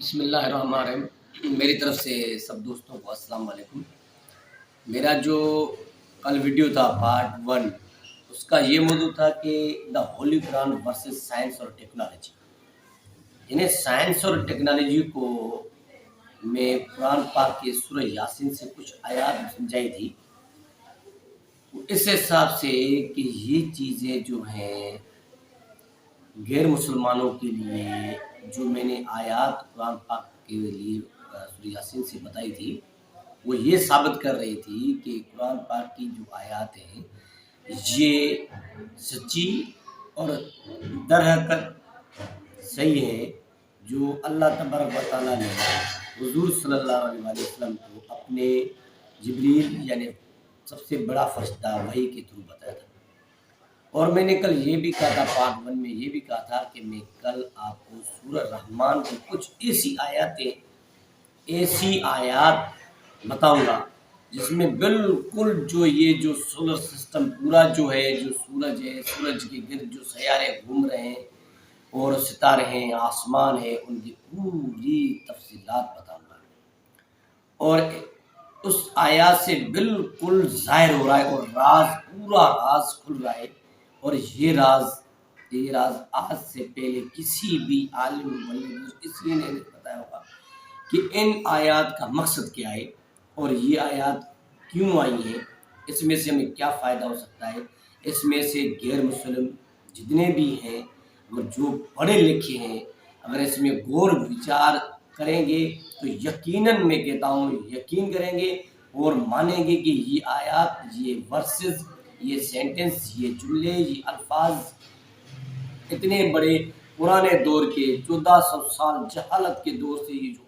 بسم اللہ الرحمن الرحیم۔ میری طرف سے سب دوستوں کو السلام علیکم۔ میرا جو کل ویڈیو تھا پارٹ 1، اس کا یہ موضوع تھا کہ دا ہولی قرآن ورسز سائنس اور ٹیکنالوجی، یعنی سائنس اور ٹیکنالوجی کو میں قرآن پاک کے سورہ یاسین سے کچھ آیات سمجھائی تھی، اس حساب سے کہ یہ چیزیں جو ہیں غیر مسلمانوں کے لیے جو میں نے آیات قرآن پاک کے لیے سورہ یاسین سے بتائی تھی، وہ یہ ثابت کر رہی تھی کہ قرآن پاک کی جو آیات ہیں یہ سچی اور در حقیقت صحیح ہے، جو اللہ تبارک و تعالیٰ نے حضور صلی اللہ علیہ وسلم کو اپنے جبریل یعنی سب سے بڑا فرشتہ وحی کے تھرو بتایا تھا۔ اور میں نے کل یہ بھی کہا تھا، پارٹ 1 میں یہ بھی کہا تھا کہ میں کل آپ کو سورہ رحمان کی کچھ ایسی آیات بتاؤں گا جس میں بالکل جو یہ جو سولر سسٹم پورا جو ہے، جو سورج ہے، سورج کے گرد جو سیارے گھوم رہے ہیں اور ستارے ہیں، آسمان ہے، ان کی پوری تفصیلات بتاؤں گا، اور اس آیات سے بالکل ظاہر ہو رہا ہے اور پورا راز کھل رہا ہے۔ اور یہ راز آج سے پہلے کسی بھی عالم ولی کسی نے نہیں بتایا ہوگا کہ ان آیات کا مقصد کیا ہے اور یہ آیات کیوں آئی ہیں، اس میں سے ہمیں کیا فائدہ ہو سکتا ہے۔ اس میں سے غیر مسلم جتنے بھی ہیں اور جو پڑھے لکھے ہیں، اگر اس میں غور وچار کریں گے تو یقیناً میں کہتا ہوں یقین کریں گے اور مانیں گے کہ یہ آیات، یہ ورسز، یہ سینٹنس، یہ جملے، یہ الفاظ اتنے بڑے پرانے دور کے 1400 سال جہالت کے دور سے یہ جو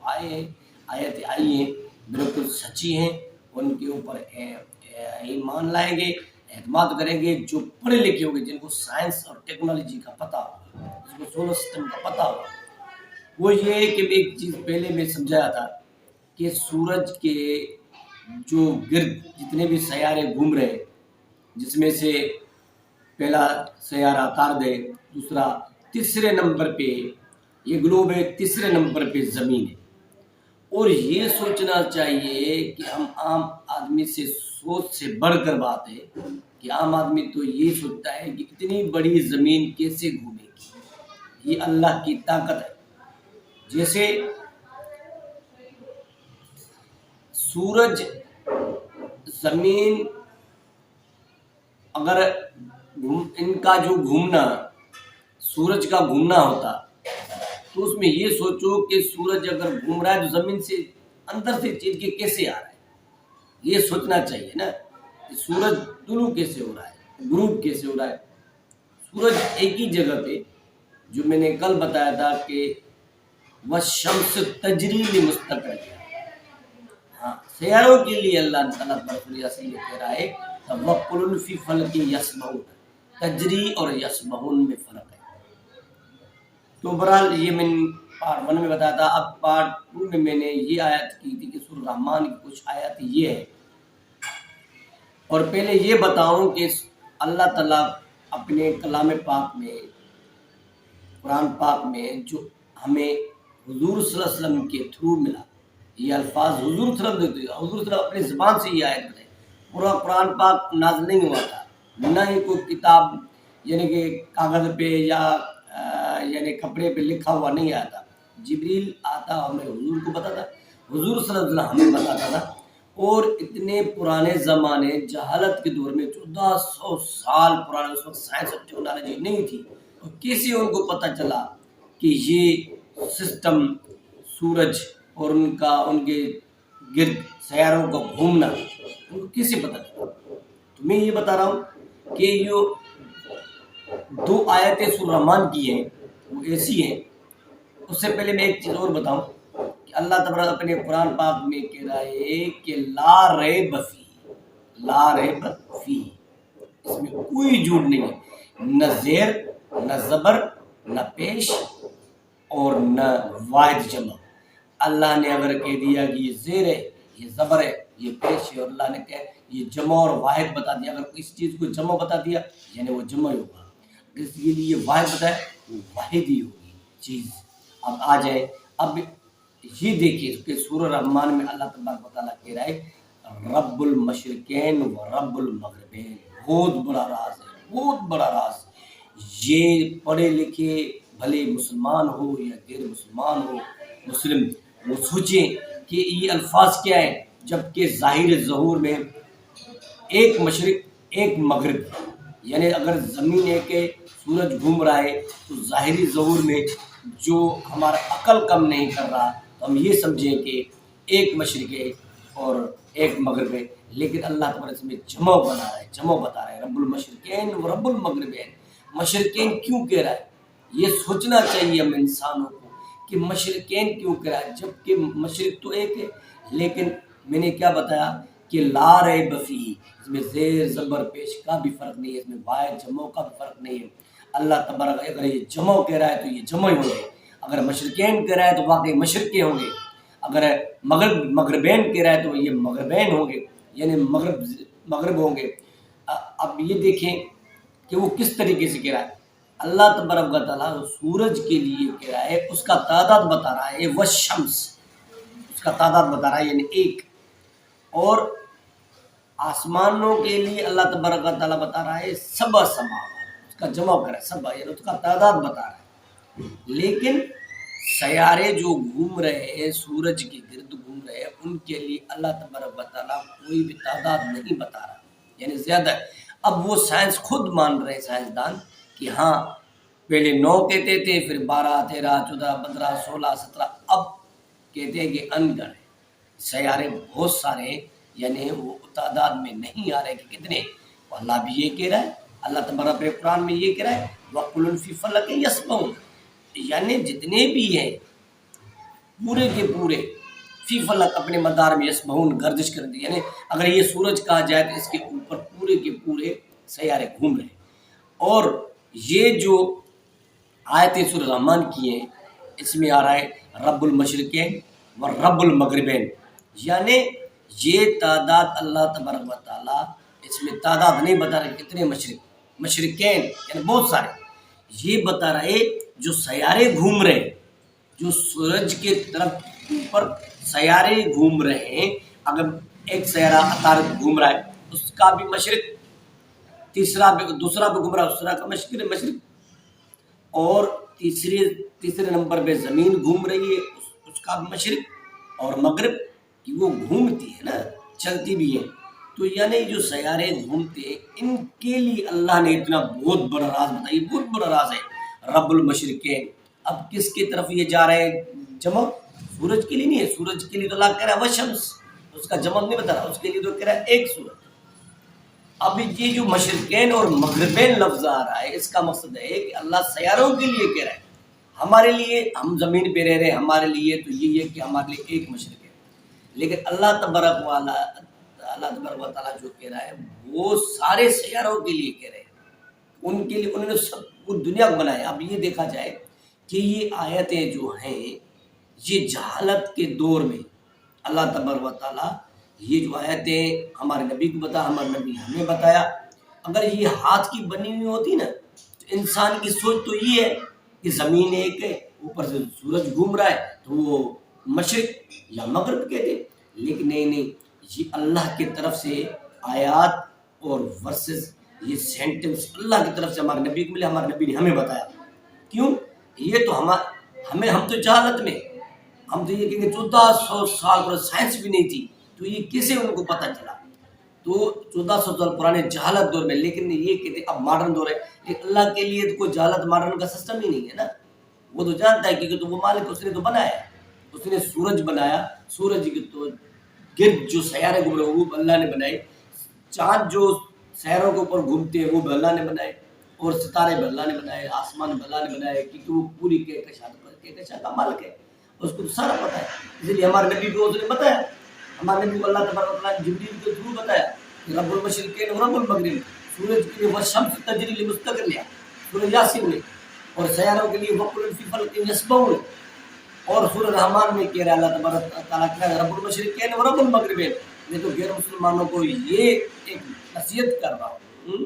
آیتیں آئی ہیں بالکل سچی ہیں، ان کے اوپر ایمان لائیں گے، اعتماد کریں گے۔ جو پڑھے لکھے ہوں گے، جن کو سائنس اور ٹیکنالوجی کا پتہ ہوگا، جن کو سولر سسٹم کا پتہ ہوگا، وہ یہ ہے کہ ایک چیز پہلے میں سمجھایا تھا کہ سورج کے جو گرد جتنے بھی سیارے گھوم رہے ہیں، جس میں سے پہلا سیارہ تارد ہے، دوسرا تیسرے نمبر پہ یہ گلوب ہے، تیسرے نمبر پہ زمین ہے۔ اور یہ سوچنا چاہیے کہ ہم عام آدمی سے سوچ سے بڑھ کر بات ہے کہ عام آدمی تو یہ سوچتا ہے کہ اتنی بڑی زمین کیسے گھومے گی، یہ اللہ کی طاقت ہے۔ جیسے سورج، زمین، اگر ان کا جو گھومنا، سورج کا گھومنا ہوتا تو اس میں یہ سوچو کہ سورج اگر گھوم رہا ہے تو زمین سے اندر سے چیر کے کیسے آ رہا ہے، یہ سوچنا چاہیے نا کہ سورج طلوع کیسے ہو رہا ہے، غروب کیسے ہو رہا ہے۔ سورج ایک ہی جگہ پہ، جو میں نے کل بتایا تھا کہ وَالشَّمْسُ تَجْرِي لِمُسْتَقَرٍ، ہاں سیاروں کے لیے اللہ تعالیٰ برسول یاسین کہہ رہا ہے تَوَکُّلٌ فِی فَلْکٍ یَسْبَحُونَ، تجری اور یسبحون میں فرق ہے۔ تو بہرحال یہ میں پارٹ 1 میں بتایا تھا۔ اب پارٹ 2 میں نے یہ آیت کی تھی کہ سورہ رحمان کی کچھ آیات یہ ہے، اور پہلے یہ بتاؤں کہ اللہ تعالیٰ اپنے کلام پاک میں، قرآن پاک میں جو ہمیں حضور صلی اللہ علیہ وسلم کے تھرو ملا، یہ الفاظ حضور صلی اللہ علیہ وسلم اپنی زبان سے یہ آیت بتائی۔ پورا قرآن پاک نازل نہیں ہوا تھا، نہ ہی کوئی کتاب یعنی کہ کاغذ پہ یا یعنی کپڑے پہ لکھا ہوا نہیں آیا تھا۔ جبریل آتا ہمیں حضور کو بتاتا، حضور صلی اللہ علیہ وسلم ہمیں بتاتا تھا۔ اور اتنے پرانے زمانے جہالت کے دور میں 1400 سال پرانے، اس وقت سائنس اور ٹیکنالوجی نہیں تھی، تو کیسے ان کو پتہ چلا کہ یہ سسٹم سورج اور ان کے گرد سیاروں کا گھومنا ان کو کیسے پتہ چلا؟ تو میں یہ بتا رہا ہوں کہ یہ 2 آیتیں سورہ رحمان کی ہیں، وہ ایسی ہیں۔ اس سے پہلے میں ایک چیز اور بتاؤں کہ اللہ تبارک اپنے قرآن پاک میں کہہ رہا ہے کہ لا ریب فیہ، اس میں کوئی جھوٹ نہیں ہے، نہ زیر، نہ زبر، نہ پیش اور نہ واحد جمع۔ اللہ نے اگر کہہ دیا کہ یہ زیر ہے، یہ زبر ہے، یہ پیش ہے، اور اللہ نے کہا یہ جمع اور واحد بتا دیا، اگر کسی چیز کو جمع بتا دیا یعنی وہ جمع ہی ہوگا، اس کے لیے واحد بتایا وہ واحد ہی ہوگی چیز۔ اب آ جائے، اب یہ دیکھیے کہ سورہ رحمان میں اللہ تبارک و تعالیٰ کہہ رہا ہے رب المشرقین و رب المغربین. بہت بڑا راز ہے، بہت بڑا راز. یہ پڑھے لکھے بھلے مسلمان ہو یا غیر مسلمان ہو، مسلم وہ سوچیں کہ یہ الفاظ کیا ہے، جبکہ ظاہر ظہور میں ایک مشرق ایک مغرب، یعنی اگر زمین ہے کہ سورج گھوم رہا ہے تو ظاہری ظہور میں جو ہمارا عقل کم نہیں کر رہا تو ہم یہ سمجھیں کہ ایک مشرق ہے اور ایک مغرب ہے، لیکن اللہ تبارک اس میں جمع بنا رہا ہے، جمع بتا رہا ہے رب المشرقین و رب المغربین. مشرقین کیوں کہہ رہا ہے؟ یہ سوچنا چاہیے ہم انسانوں کو کہ مشرقین کیوں کہہ رہا ہے، جبکہ مشرق تو ایک ہے. لیکن میں نے کیا بتایا کہ لا ریب فیہ، اس میں زیر زبر پیش کا بھی فرق نہیں ہے، اس میں واحد جمع کا بھی فرق نہیں ہے. اللہ تبارک اگر یہ جمع کہہ رہا ہے تو یہ جمع ہی ہوں گے، اگر مشرقین کہہ رہا ہے تو واقعی مشرقیں ہوں گے، اگر مغربین کہہ رہا ہے تو یہ مغربین ہوں گے، یعنی مغرب ہوں گے. اب یہ دیکھیں کہ وہ کس طریقے سے کہہ رہا ہے. اللہ تبارک و تعالیٰ سورج کے لیے کہہ رہا ہے، اس کا تعداد بتا رہا ہے والشمس، اس کا تعداد بتا رہا ہے یعنی ایک. اور آسمانوں کے لیے اللہ تبارک و تعالیٰ بتا رہا ہے سبع سماوات، اس کا جمع کرا ہے سبع، یعنی اس کا تعداد بتا رہا ہے. لیکن سیارے جو گھوم رہے ہیں، سورج کے گرد گھوم رہے ہیں، ان کے لیے اللہ تبارک و تعالیٰ کوئی بھی تعداد نہیں بتا رہا، یعنی زیادہ ہے. اب وہ سائنس خود مان رہے ہیں سائنسدان کہ ہاں پہلے 9 کہتے تھے، پھر 12 13 14 15 16 17، اب کہتے ہیں کہ انگن ہے، سیارے بہت سارے ہیں، یعنی وہ تعداد میں نہیں آ رہے کہ کتنے. اللہ بھی یہ کہہ رہا ہے، اللہ تبارک اپنے قرآن میں یہ کہہ رہا ہے وَكُلٌ فِي فَلَكٍ يَسْبَحُونَ، یعنی جتنے بھی ہیں پورے کے پورے فی فلک اپنے مدار میں یسبحون گردش کر دی، یعنی اگر یہ سورج کہا جائے تو اس کے اوپر پورے کے پورے سیارے گھوم رہے ہیں. اور یہ جو آیتیں سورہ رحمان کی ہیں اس میں آ رہا ہے رب المشرقین و رب المغربین، یعنی یہ تعداد اللہ تبارک و تعالیٰ اس میں تعداد نہیں بتا رہے کتنے مشرقین یعنی بہت سارے، یہ بتا رہے جو سیارے گھوم رہے، جو سورج کے طرف اوپر سیارے گھوم رہے ہیں. اگر ایک سیارہ عطارد گھوم رہا ہے اس کا بھی مشرق، دوسرا بھی گھوم رہا ہے دوسرا کا مشرق، اور تیسرے نمبر پہ زمین گھوم رہی ہے اس کا بھی مشرق اور مغرب، کہ وہ گھومتی ہے نا، چلتی بھی ہے. تو یعنی جو سیارے گھومتے ہیں ان کے لیے اللہ نے اتنا بہت بڑا راز بتایا، بہت بڑا راز ہے رب المشرقین. اب کس کی طرف یہ جا رہے ہیں جمع؟ سورج کے لیے نہیں ہے، سورج کے لیے تو اللہ کہہ رہا ہے والشمس، اس کا جمع نہیں بتا رہا، اس کے لیے تو کہہ رہا ہے ایک سورج. اب یہ جو مشرقین اور مغربین لفظ آ رہا ہے اس کا مقصد ہے کہ اللہ سیاروں کے لیے کہہ رہا ہے، ہمارے لیے ہم زمین پہ رہ رہے ہیں ہمارے لیے تو یہ ہے کہ ہمارے لیے ایک مشرق ہے. لیکن اللہ تبارک و تعالیٰ جو کہہ رہا ہے وہ سارے سیاروں کے لیے کہہ رہے ہیں، ان کے لیے انہوں نے سب پوری دنیا کو بنایا. اب یہ دیکھا جائے کہ یہ آیتیں جو ہیں یہ جہالت کے دور میں اللہ تبارک و تعالیٰ یہ جو آیتیں ہمارے نبی کو بتا، ہمارے نبی ہمیں بتایا، اگر یہ ہاتھ کی بنی ہوئی ہوتی نا تو انسان کی سوچ تو یہ ہے کہ زمین ایک ہے، اوپر سے سورج گھوم رہا ہے تو وہ مشرق یا مغرب کہتے. لیکن نہیں، یہ اللہ کی طرف سے آیات اور ورسز، یہ سینٹنس اللہ کی طرف سے ہمارے نبی کو ملے، ہمارے نبی نے ہمیں بتایا. کیوں؟ یہ تو ہم تو جہالت میں، ہم تو یہ کہیں گے 1400 سال پر سائنس بھی نہیں تھی تو یہ کیسے ان کو پتہ چلا؟ تو 1400 سال پرانے جہالت دور میں. لیکن یہ کہتے اب ماڈرن دور ہے، لیکن اللہ کے لیے تو کوئی جہالت ماڈرن کا سسٹم ہی نہیں ہے نا. وہ تو جانتا ہے کیونکہ تو وہ مالک، اس نے تو بنایا، اس نے سورج بنایا، سورج کی تو گرد جو سیارے گھوم رہے وہ اللہ نے بنائے، چاند جو سیاروں کے اوپر گھومتے ہیں وہ بھی اللہ نے بنائے، اور ستارے بھی اللہ نے بنائے، آسمان بھی اللہ نے بنائے، کیونکہ وہ پوری کہکشاں کا مالک ہے، اس کو تو سارا پتہ ہے. اس لیے ہمارے نبی کو اس نے بتایا، ہمارے نبی کو اللہ تبارک و تعالیٰ نے جبریل کے تھرو بتایا کہ رب المشرقین و رب المغرب، سورج کے لیے والشمس تجری لمستقر لیا سورہ یاسین میں، اور سیاروں کے لیے وَكُلٌ فِي فَلَكٍ يَسْبَحُونَ. اور سورہ رحمان میں کہہ رہا ہے اللہ تبارک تعالیٰ کہہ رہا ہے رب المشرقین و رب المغربین. میں تو غیر مسلمانوں کو یہ ایک نصیحت کر رہا ہوں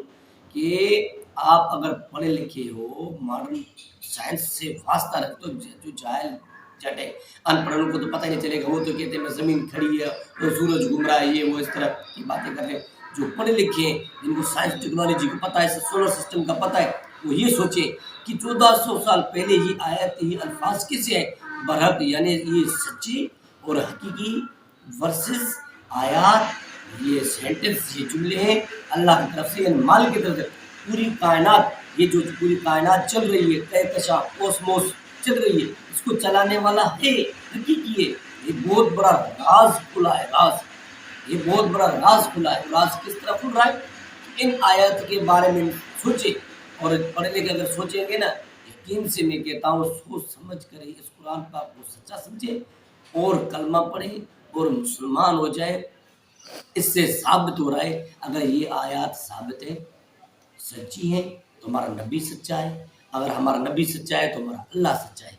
کہ آپ اگر پڑھے لکھے ہو، ماڈرن سائنس سے واسطہ رکھتے ہو، جو جاہل جٹ ہے. ان پڑھوں کو تو پتہ نہیں چلے گا, وہ تو کہتے ہیں میں زمین کھڑی ہے تو سورج گھوم رہا ہے, یہ وہ اس طرح کی باتیں کر رہے ہیں. جو پڑھے لکھے ہیں جن کو سائنس ٹیکنالوجی کو پتہ ہے, سولر سسٹم کا پتہ ہے, وہ یہ سوچے کہ 1400 سال پہلے یہ آیت, یہ الفاظ کسے ہیں برحق, یعنی یہ سچی اور حقیقی ورسز آیات, یہ سینٹنس, یہ جملے ہیں اللہ کی طرف سے, یعنی مال کی طرف سے. پوری کائنات, یہ جو پوری کائنات چل رہی ہے, کہکشاں کوسموس چل رہی ہے, اس کو چلانے والا ہے, حقیقی ہے. یہ بہت بڑا راز کھلا ہے, راز, یہ بہت بڑا راز کھلا ہے. راز کس طرح کھل رہا ہے؟ ان آیات کے بارے میں سوچے, اور پڑھے لکھے اگر سوچیں گے نا, یقین سے میں کہتا ہوں سوچ سمجھ کر اس قرآن پاک کو سچا سمجھے اور کلمہ پڑھے اور مسلمان ہو جائے. اس سے ثابت ہو رہا ہے اگر یہ آیات ثابت ہے, سچی ہے, تو ہمارا نبی سچا ہے, اگر ہمارا نبی سچا ہے تو ہمارا اللہ سچا ہے.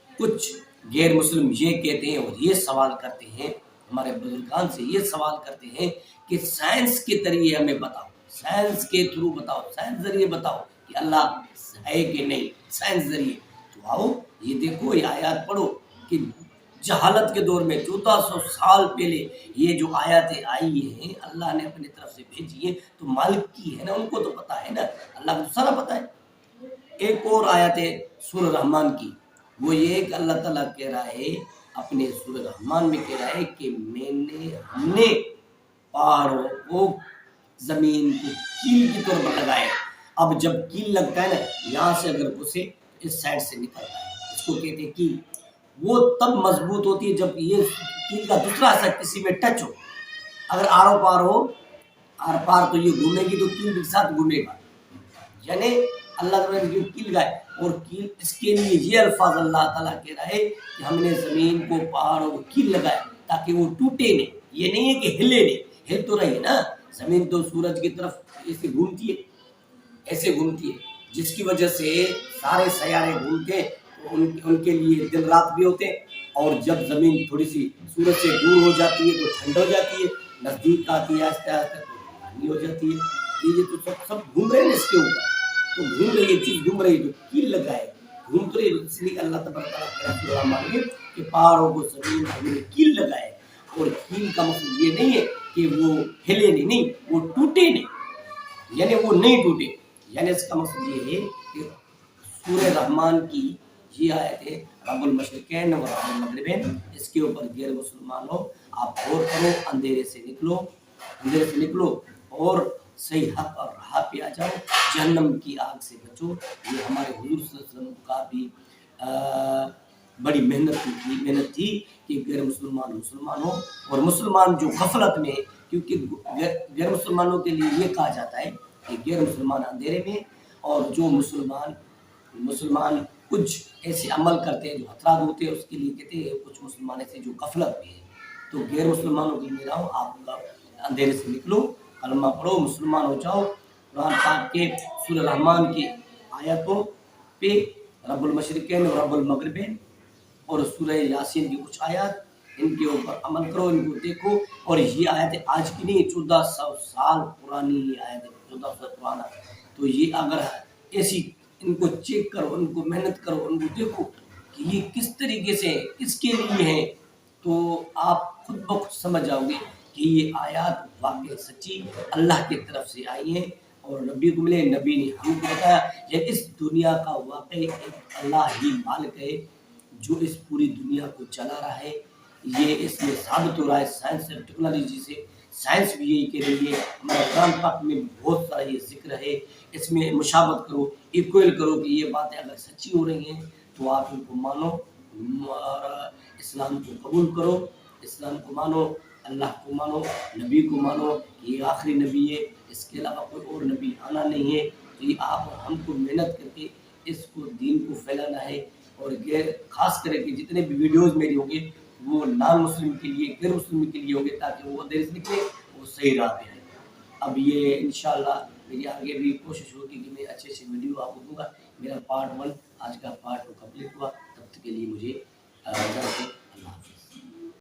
کچھ غیر مسلم یہ کہتے ہیں اور یہ سوال کرتے ہیں, ہمارے بزرگان سے یہ سوال کرتے ہیں کہ سائنس کے ذریعے ہمیں بتاؤ, سائنس کے تھرو بتاؤ, سائنس ذریعے بتاؤ کہ اللہ ہے کہ نہیں, سائنس ذریعے. تو آؤ یہ دیکھو, یہ آیات پڑھو کہ جہالت کے دور میں 1400 سال پہلے یہ جو آیاتیں آئی ہیں اللہ نے اپنی طرف سے بھیجی ہیں, تو مالک کی ہے نا, ان کو تو پتہ ہے نا, اللہ کو سارا پتہ ہے. ایک اور آیت ہے سورہ رحمان کی, وہ یہ کہ اللہ تعالیٰ کہہ رہا ہے اپنے سورہ رحمان میں کہہ رہا ہے کہ ہم نے پہاڑوں کو زمین کو کیل کی طور پر لگایا. اب جب کیل لگتا ہے نا, یہاں سے اگر گھسے اس سائڈ سے نکلتا ہے, اس کو کہتے ہیں کیل. وہ تب مضبوط ہوتی ہے جب یہ کیل کا دوسرا حصہ کسی میں ٹچ ہو. اگر آر پار ہو, آر پار تو یہ گھومے گی تو کیل کے ساتھ گھومے گا. یعنی اللہ تعالیٰ نے کیل لگائے, اور کیل, اس کے لیے یہ الفاظ اللہ تعالیٰ کہہ رہا ہے کہ ہم نے زمین کو, پہاڑوں کو کیل لگائے تاکہ وہ ٹوٹے نہیں. یہ نہیں ہے کہ ہلے نہیں, ہل تو رہی ہے نا, زمین تو سورج کی طرف ایسے گھومتی ہے, ایسے گھومتی ہے, جس کی وجہ سے سارے سیارے گھومتے ہیں, ان کے لیے دن رات بھی ہوتے ہیں. اور جب زمین تھوڑی سی سورج سے دور ہو جاتی ہے تو ٹھنڈ ہو جاتی ہے, نزدیک آتی ہے آہستہ آہستہ تو گرمی ہو جاتی ہے. یہ تو سب گھوم رہے ہیں اس کے اوپر, تو گھوم رہی ہے چیز, گھوم رہی ہے تو کیل لگائے, گھوم تو رہی ہے. اس لیے اللہ تعالیٰ مانگے کہ پہاڑوں کو زمین ہم نے کیل لگائے, اور کیل کا مطلب یہ نہیں ہے کہ وہ ہلے نہیں, نہیں وہ ٹوٹے نہیں, یعنی وہ نہیں ٹوٹے. یعنی اس کا مطلب یہ ہے کہ سورہ رحمان کی یہ آیت ہے رب المشرقین و رب المغربین, اس کے اوپر غیر مسلمان ہو آپ غور کرو, اندھیرے سے نکلو, اندھیرے سے نکلو اور صحیح حق اور راہ پہ آ جاؤ, جہنم کی آگ سے بچو. یہ ہمارے حضور صلی اللہ علیہ وسلم کا بھی بڑی محنت تھی کہ غیر مسلمان ہو, اور مسلمان جو غفلت میں, کیونکہ غیر مسلمانوں کے لیے یہ کہا جاتا ہے کہ غیر مسلمان اندھیرے میں, اور جو مسلمان کچھ ایسے عمل کرتے ہیں جو خطرات ہوتے ہیں, اس کے لیے کہتے ہیں کچھ مسلمان ایسے جو غفلت میں ہیں. تو غیر مسلمانوں کے لیے رہو, آپ اندھیرے سے نکلو, کلمہ پڑھو, مسلمان ہو جاؤ. قرآن پاک کے سورہ رحمان کی آیتوں پہ رب المشرقین و رب المغربین اور سورہ یاسین کی کچھ آیات, ان کے اوپر عمل کرو, ان کو دیکھو. اور یہ آیت آج کی نہیں, 1400 سال پرانی یہ آیت ہے, 1400 سال پرانا. تو یہ اگر ایسی, ان کو چیک کرو, ان کو محنت کرو, ان کو دیکھو کہ یہ کس طریقے سے کس کے لیے ہیں, تو آپ خود بخود سمجھ جاؤ گے کہ یہ آیات واقع سچی اللہ کی طرف سے آئی ہیں. اور نبی کو ملے, نبی نے ہم کو بتایا یہ اس دنیا کا واقع ایک اللہ ہی مالک ہے جو اس پوری دنیا کو چلا رہا ہے. یہ اس میں ثابت ہو رہا ہے سائنس اور ٹیکنالوجی سے. سائنس بھی یہی کہہ رہی ہے, ہمارے قرآن پاک میں بہت سارا یہ ذکر ہے. اس میں مشابہت کرو, ایکوئل کرو کہ یہ باتیں اگر سچی ہو رہی ہیں تو آپ ان کو مانو اور اسلام کو قبول کرو, اسلام کو مانو, اللہ کو مانو, نبی کو مانو کہ یہ آخری نبی ہے, اس کے علاوہ کوئی اور نبی آنا نہیں ہے. تو یہ آپ اور ہم کو محنت کر کے اس کو دین کو پھیلانا ہے. اور خاص کر کے جتنے بھی ویڈیوز میری ہوں گے وہ نان مسلم کے لیے, غیر مسلم کے لیے ہوں گے, تاکہ وہ اندھیرے سے نکلے, وہ صحیح راہ پہ آئے. اب یہ انشاءاللہ میری آگے بھی کوشش ہوگی کہ میں اچھے ویڈیو آپ کو دوں گا. میرا پارٹ 1 آج کا پارٹ 2 کمپلیٹ ہوا, تب تک کے لیے مجھے اجازت ہے. اللہ حافظ.